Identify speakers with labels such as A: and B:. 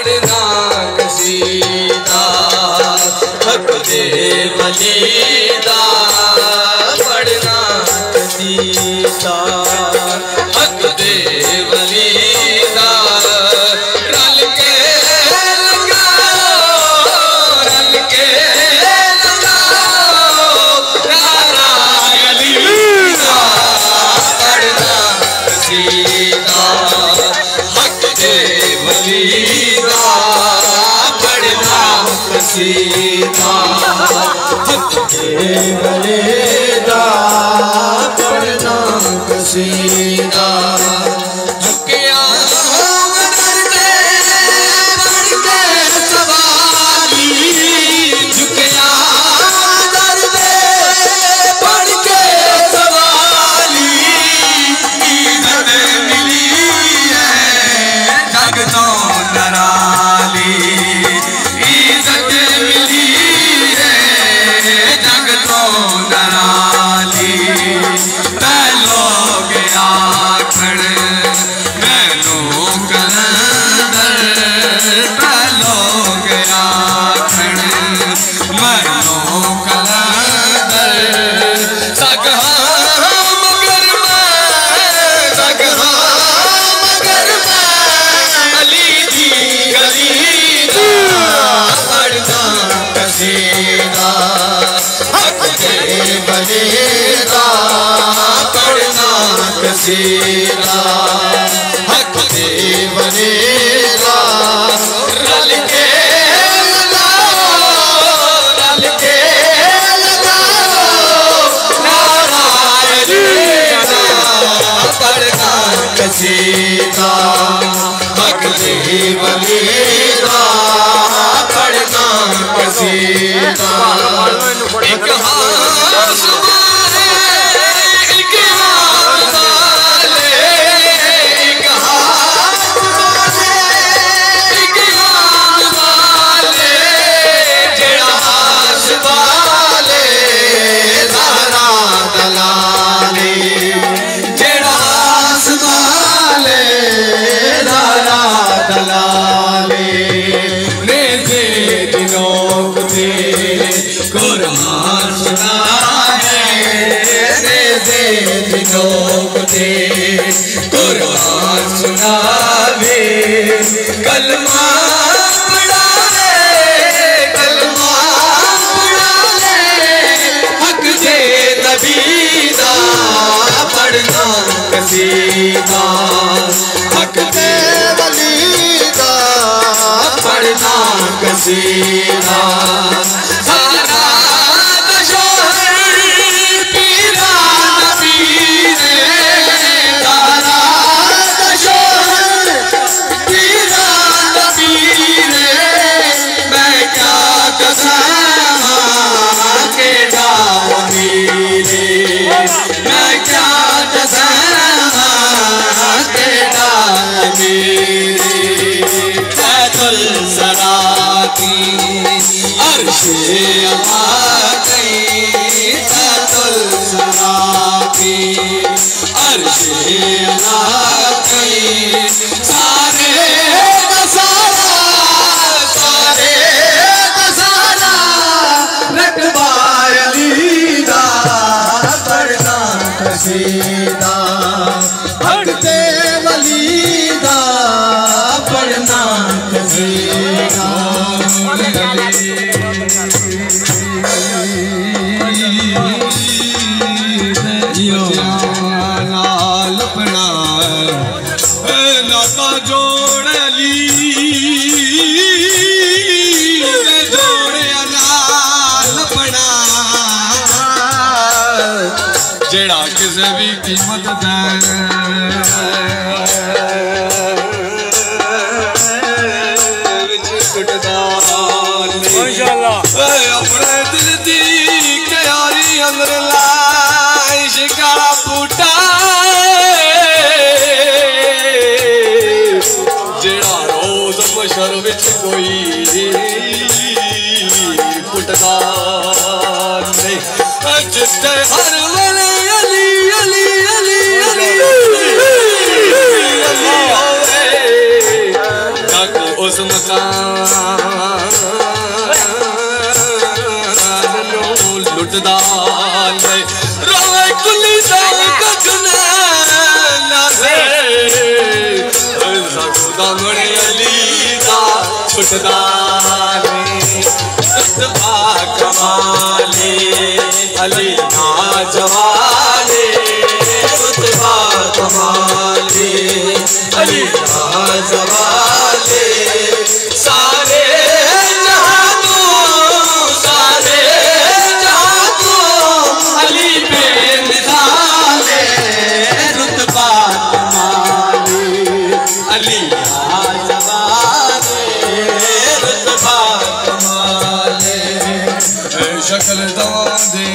A: पढ़ना कसीदा हक दे वलीदा पढ़ना कसीदा हक दे वलीदा रल के कसीदा हक दे वलीदा पढ़ना कसीदा झुकिया दरदे पढ़ के सवाली झुकिया दरदे पढ़ के सवाली इज्जत मिली है जग तो नराली कसीदा हक दे वलीदा रल के लगाओ नारायण पढ़ना कसीदा हक दे वलीदा पढ़ना कसीदा एक कुरान सुनावे कलमा पढ़ा ले हक दे नबीदा पढ़ना कसीदा हक दे वलीदा पढ़ना कसीदा कसीदा हक दे वलीदा पढ़ना कसीदा नाल अपना नाता जोड़ ली जोड़े नाल अपना जेड़ा किसे भी कीमत दे माशाअल्लाह अपने दिल दी क्यारी अंदर लाई शिकारा बूटा जेड़ा रोज मशर विच कोई फुटदा नहीं जिथे हर वेले अली अली अली अली उस मकान लुटदा रोवे कुली सा कखना लासे सगुदा मणे अली दा छुटदा रुतबा कमाले अली ना जवाले रुतबा कमाले अली ना जवाले सारे शक्ल दे